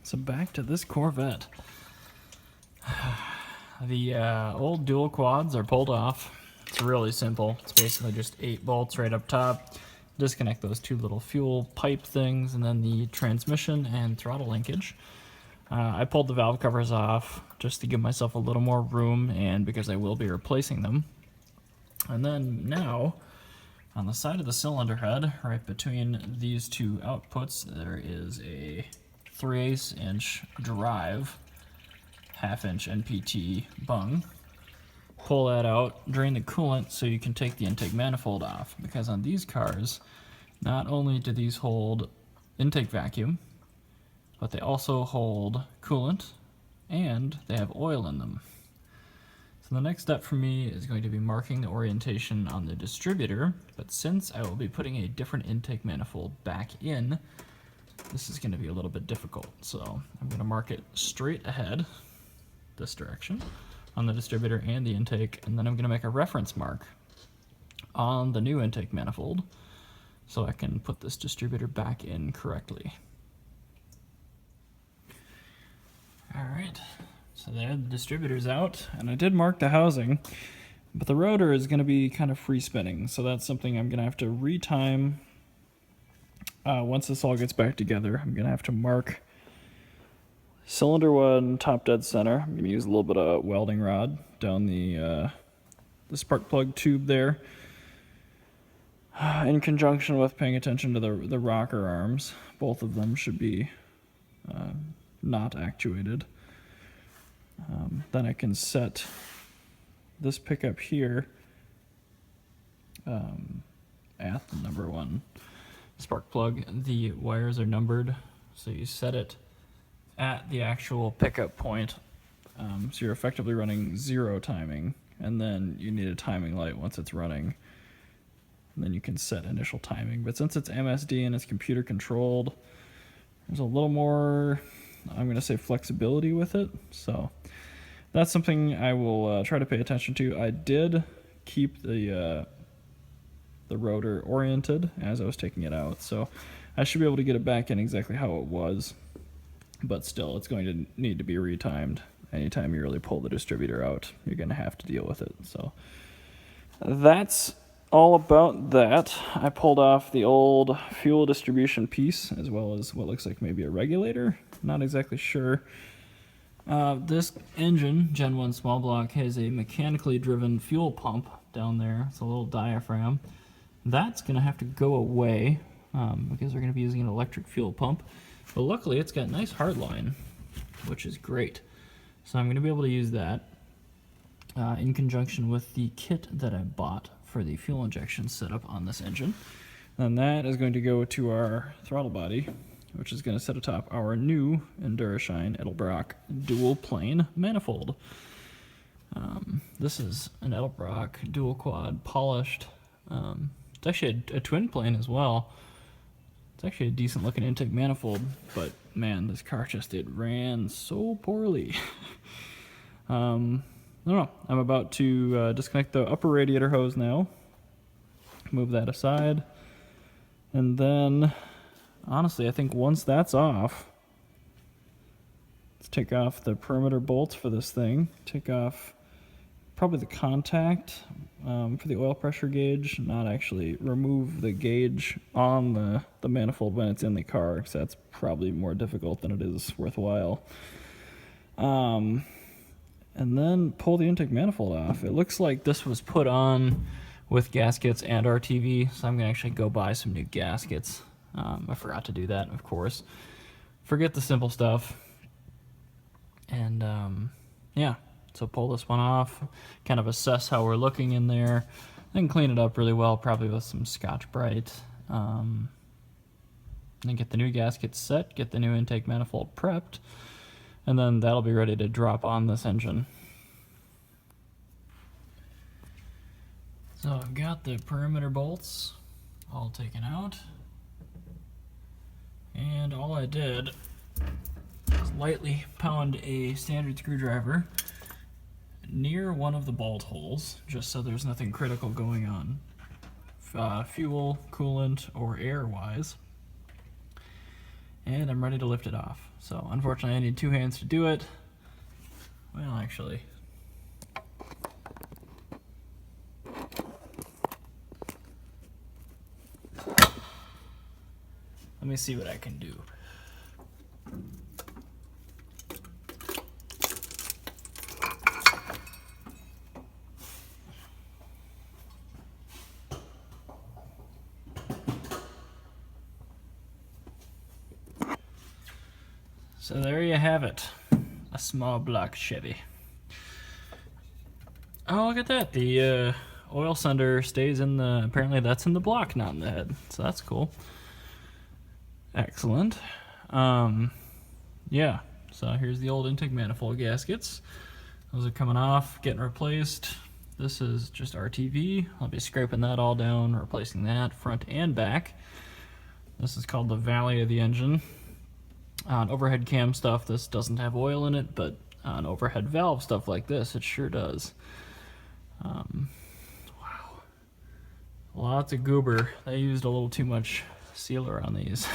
So back to this Corvette. The old dual quads are pulled off. It's really simple. It's basically just 8 bolts right up top. Disconnect those 2 little fuel pipe things, and then the transmission and throttle linkage. I pulled the valve covers off just to give myself a little more room, and because I will be replacing them. And then now, on the side of the cylinder head, right between these 2 outputs, there is a 3/8 inch drive, 1/2 inch NPT bung. Pull that out, drain the coolant so you can take the intake manifold off, because on these cars, not only do these hold intake vacuum, but they also hold coolant and they have oil in them. So the next step for me is going to be marking the orientation on the distributor, but since I will be putting a different intake manifold back in, this is going to be a little bit difficult. So I'm going to mark it straight ahead, this direction, on the distributor and the intake, and then I'm going to make a reference mark on the new intake manifold so I can put this distributor back in correctly. Alright, so there, the distributor's out, and I did mark the housing, but the rotor is going to be kind of free spinning, so that's something I'm going to have to retime. Once this all gets back together, I'm going to have to mark cylinder 1 top dead center. I'm going to use a little bit of welding rod down the spark plug tube there, in conjunction with paying attention to the rocker arms. Both of them should be not actuated. Then I can set this pickup here at the number 1 spark plug. The wires are numbered, so you set it at the actual pickup point. So you're effectively running 0 timing, and then you need a timing light once it's running. And then you can set initial timing. But since it's MSD and it's computer controlled, there's a little more, I'm going to say, flexibility with it. So that's something I will try to pay attention to. I did keep the rotor oriented as I was taking it out, so I should be able to get it back in exactly how it was. But still, it's going to need to be retimed. Anytime you really pull the distributor out, you're going to have to deal with it. So that's all about that. I pulled off the old fuel distribution piece, as well as what looks like maybe a regulator. Not exactly sure. This engine, Gen 1 small block, has a mechanically driven fuel pump down there. It's a little diaphragm. That's going to have to go away because we're going to be using an electric fuel pump. But luckily, it's got nice hardline, which is great. So I'm going to be able to use that in conjunction with the kit that I bought for the fuel injection setup on this engine. And that is going to go to our throttle body, which is going to set atop our new Endurashine Edelbrock dual plane manifold. This is an Edelbrock dual quad polished. It's actually a twin plane as well. It's actually a decent looking intake manifold, but man, this car it ran so poorly. I don't know. I'm about to disconnect the upper radiator hose now. Move that aside. And then, honestly, I think once that's off, let's take off the perimeter bolts for this thing. Take off probably the contact for the oil pressure gauge. Not actually remove the gauge on the manifold when it's in the car, because that's probably more difficult than it is worthwhile. And then pull the intake manifold off. It looks like this was put on with gaskets and RTV, so I'm going to actually go buy some new gaskets. I forgot to do that, of course. Forget the simple stuff. And yeah, so pull this one off, kind of assess how we're looking in there, then clean it up really well, probably with some Scotch-Brite. Then get the new gaskets set, get the new intake manifold prepped, and then that'll be ready to drop on this engine. So I've got the perimeter bolts all taken out, and all I did was lightly pound a standard screwdriver near one of the bolt holes, just so there's nothing critical going on, fuel, coolant, or air-wise. and I'm ready to lift it off. So unfortunately I need 2 hands to do it. Well, actually, let me see what I can do. So there you have it, a small block Chevy. Oh, look at that, the oil sender stays in the, apparently that's in the block, not in the head, so that's cool. Excellent. Yeah, so here's the old intake manifold gaskets. Those are coming off, getting replaced. This is just RTV. I'll be scraping that all down, replacing that front and back. This is called the valley of the engine. On overhead cam stuff, this doesn't have oil in it, but on overhead valve stuff like this, it sure does. Wow. Lots of goober. They used a little too much sealer on these.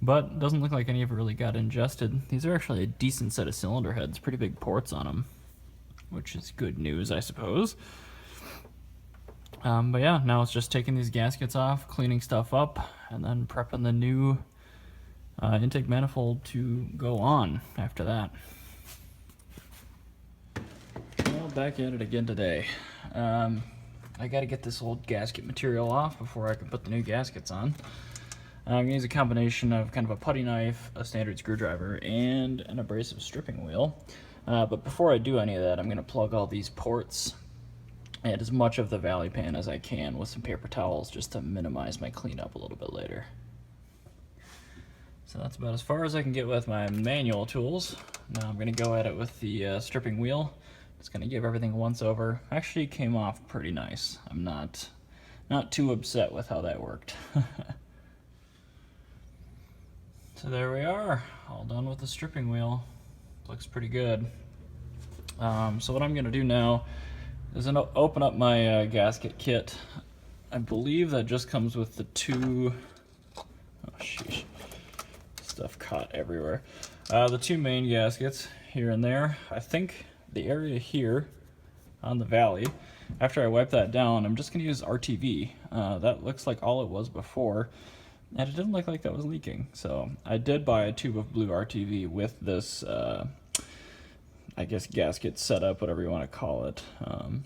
But doesn't look like any of it really got ingested. These are actually a decent set of cylinder heads, pretty big ports on them, which is good news, I suppose. But yeah, now it's just taking these gaskets off, cleaning stuff up, and then prepping the new intake manifold to go on after that. Well, back at it again today. I gotta get this old gasket material off before I can put the new gaskets on. I'm gonna use a combination of kind of a putty knife, a standard screwdriver, and an abrasive stripping wheel. But before I do any of that, I'm gonna plug all these ports and as much of the valley pan as I can with some paper towels just to minimize my cleanup a little bit later. So that's about as far as I can get with my manual tools. Now I'm gonna go at it with the stripping wheel. Just gonna give everything a once over. Actually came off pretty nice. I'm not too upset with how that worked. So there we are, all done with the stripping wheel. Looks pretty good. So what I'm gonna do now is open up my gasket kit. I believe that just comes with the 2, oh sheesh, stuff caught everywhere. The 2 main gaskets here and there. I think the area here on the valley, after I wipe that down, I'm just gonna use RTV. That looks like all it was before. And it didn't look like that was leaking. So I did buy a tube of blue RTV with this, I guess, gasket setup, whatever you want to call it.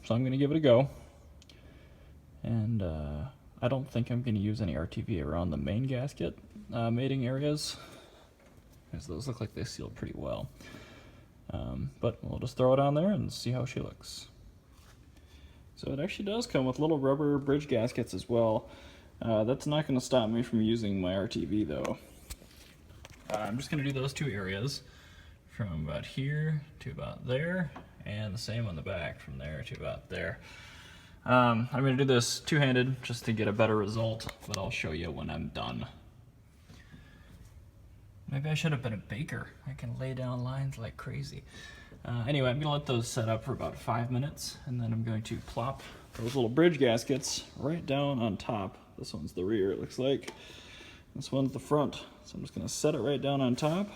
So I'm going to give it a go. And I don't think I'm going to use any RTV around the main gasket mating areas, because those look like they seal pretty well. But we'll just throw it on there and see how she looks. So it actually does come with little rubber bridge gaskets as well. That's not going to stop me from using my RTV though. I'm just going to do those 2 areas from about here to about there, and the same on the back from there to about there. I'm going to do this two-handed just to get a better result, but I'll show you when I'm done. Maybe I should have been a baker. I can lay down lines like crazy. Anyway, I'm going to let those set up for about 5 minutes, and then I'm going to plop those little bridge gaskets right down on top. This one's the rear, it looks like. This one's the front. So I'm just going to set it right down on top.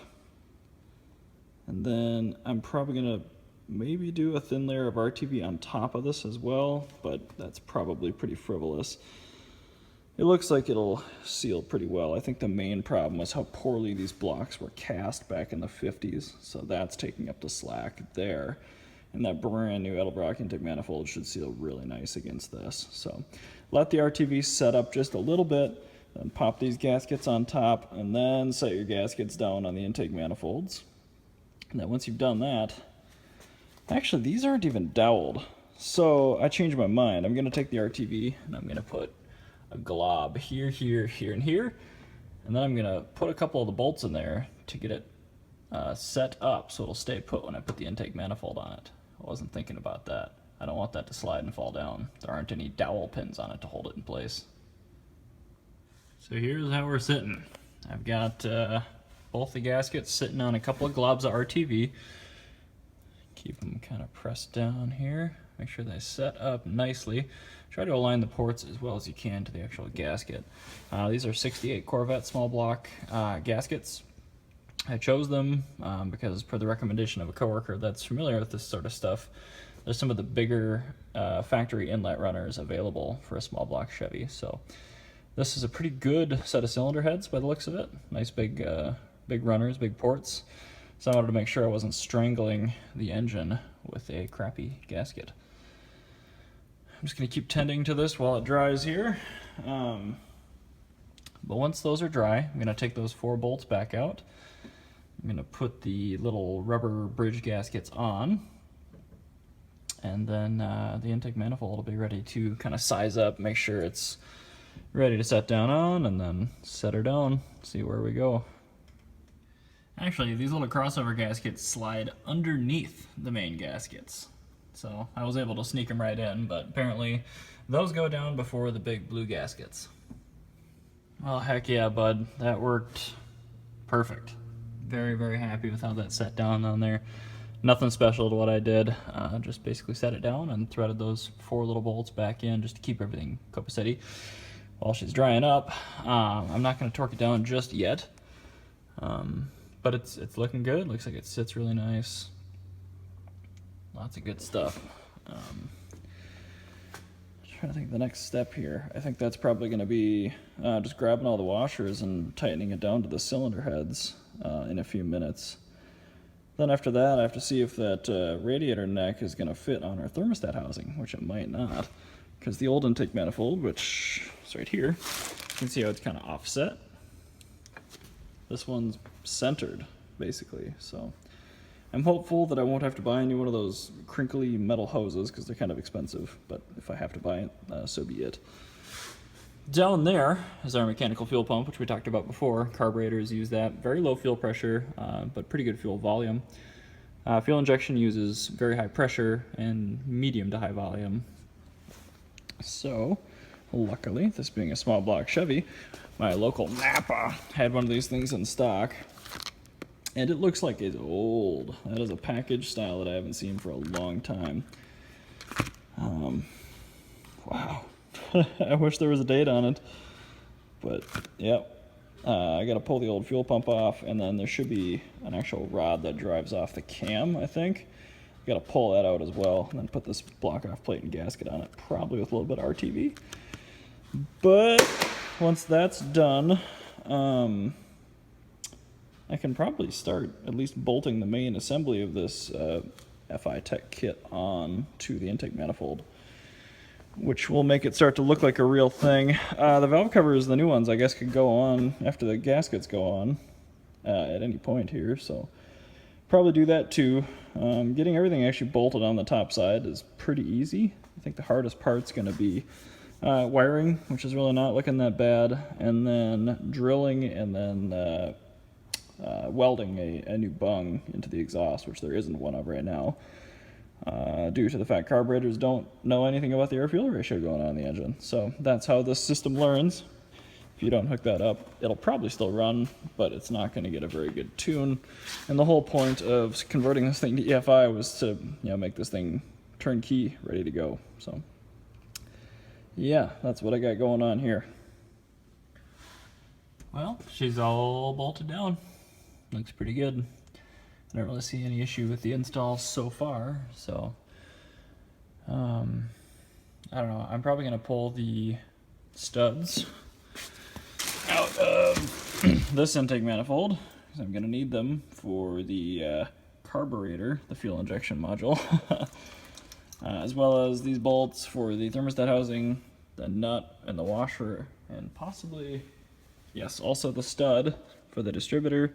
And then I'm probably going to maybe do a thin layer of RTV on top of this as well, but that's probably pretty frivolous. It looks like it'll seal pretty well. I think the main problem was how poorly these blocks were cast back in the 50s, so that's taking up the slack there. And that brand new Edelbrock intake manifold should seal really nice against this. So let the RTV set up just a little bit, then pop these gaskets on top, and then set your gaskets down on the intake manifolds. And then once you've done that, actually these aren't even doweled. So I changed my mind. I'm gonna take the RTV and I'm gonna put a glob here, here, here, and here. And then I'm gonna put a couple of the bolts in there to get it set up so it'll stay put when I put the intake manifold on it. I wasn't thinking about that. I don't want that to slide and fall down. There aren't any dowel pins on it to hold it in place. So here's how we're sitting. I've got both the gaskets sitting on a couple of globs of RTV. Keep them kind of pressed down here. make sure they set up nicely. Try to align the ports as well as you can to the actual gasket. These are 68 Corvette small block gaskets. I chose them because per the recommendation of a coworker that's familiar with this sort of stuff, there's some of the bigger factory inlet runners available for a small block Chevy. So this is a pretty good set of cylinder heads by the looks of it. Nice big runners, big ports. So I wanted to make sure I wasn't strangling the engine with a crappy gasket. I'm just going to keep tending to this while it dries here. But once those are dry, I'm going to take those 4 bolts back out. I'm going to put the little rubber bridge gaskets on. And then the intake manifold will be ready to kind of size up, make sure it's ready to set down on, and then set her down, see where we go. Actually, these little crossover gaskets slide underneath the main gaskets. So I was able to sneak them right in, but apparently those go down before the big blue gaskets. Well, heck yeah, bud. That worked perfect. Very, very happy with how that set down on there. Nothing special to what I did. Just basically set it down and threaded those 4 little bolts back in just to keep everything copacetic. While she's drying up, I'm not going to torque it down just yet. But it's looking good. Looks like it sits really nice. Lots of good stuff. Trying to think of the next step here. I think that's probably going to be just grabbing all the washers and tightening it down to the cylinder heads in a few minutes. Then after that, I have to see if that radiator neck is going to fit on our thermostat housing, which it might not, because the old intake manifold, which is right here, you can see how it's kind of offset. This one's centered, basically, so I'm hopeful that I won't have to buy any one of those crinkly metal hoses because they're kind of expensive, but if I have to buy it, so be it. Down there is our mechanical fuel pump, which we talked about before. Carburetors use that. Very low fuel pressure, but pretty good fuel volume. Fuel injection uses very high pressure and medium to high volume. So, luckily, this being a small block Chevy, my local Napa had one of these things in stock. And it looks like it's old. That is a package style that I haven't seen for a long time. Wow. I wish there was a date on it. But, yep. I gotta pull the old fuel pump off, and then there should be an actual rod that drives off the cam, I think. Gotta pull that out as well, and then put this block-off plate and gasket on it, probably with a little bit of RTV. But, once that's done, I can probably start at least bolting the main assembly of this FItech kit on to the intake manifold, which will make it start to look like a real thing. The valve covers, the new ones, I guess could go on after the gaskets go on at any point here, so probably do that too. Getting everything actually bolted on the top side is pretty easy. I think the hardest part's going to be wiring, which is really not looking that bad, and then drilling and then welding a new bung into the exhaust, which there isn't one of right now, due to the fact carburetors don't know anything about the air-fuel ratio going on in the engine. So that's how this system learns. If you don't hook that up, it'll probably still run, but it's not going to get a very good tune. And the whole point of converting this thing to EFI was to, make this thing turnkey, ready to go. So yeah, that's what I got going on here. Well, she's all bolted down. Looks pretty good. I don't really see any issue with the install so far, so I don't know. I'm probably going to pull the studs out of this intake manifold, because I'm going to need them for the carburetor, the fuel injection module, as well as these bolts for the thermostat housing, the nut, and the washer, and possibly, yes, also the stud for the distributor.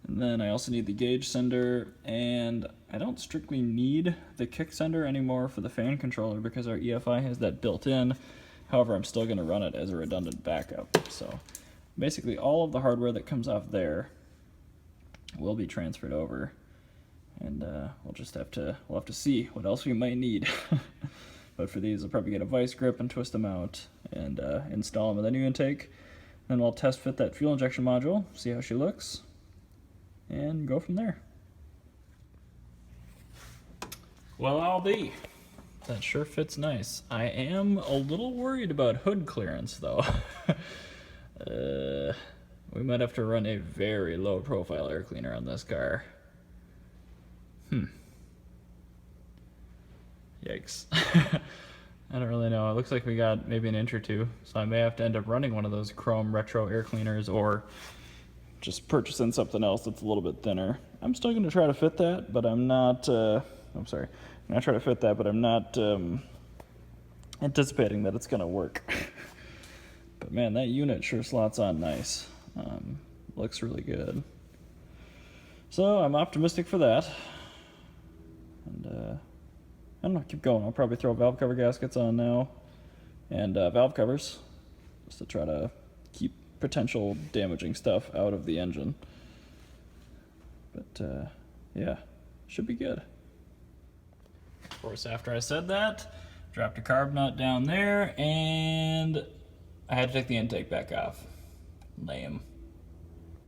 And then I also need the gauge sender, and I don't strictly need the kick sender anymore for the fan controller because our EFI has that built in. However, I'm still going to run it as a redundant backup. So basically all of the hardware that comes off there will be transferred over, and we'll have to see what else we might need. But for these, I'll probably get a vice grip and twist them out and install them with a new intake. Then we'll test fit that fuel injection module, see how she looks, and go from there. Well, I'll be. That sure fits nice. I am a little worried about hood clearance though. We might have to run a very low profile air cleaner on this car. Yikes. I don't really know. It looks like we got maybe an inch or two, so I may have to end up running one of those chrome retro air cleaners or just purchasing something else that's a little bit thinner. I'm still going to try to fit that, but I'm not, I'm sorry. I'm going to try to fit that, but I'm not anticipating that it's going to work. But man, that unit sure slots on nice. Looks really good. So I'm optimistic for that. And I don't know, keep going. I'll probably throw valve cover gaskets on now and valve covers just to try to keep potential damaging stuff out of the engine. But yeah, should be good. Of course, after I said that, dropped a carb nut down there and I had to take the intake back off. Lame.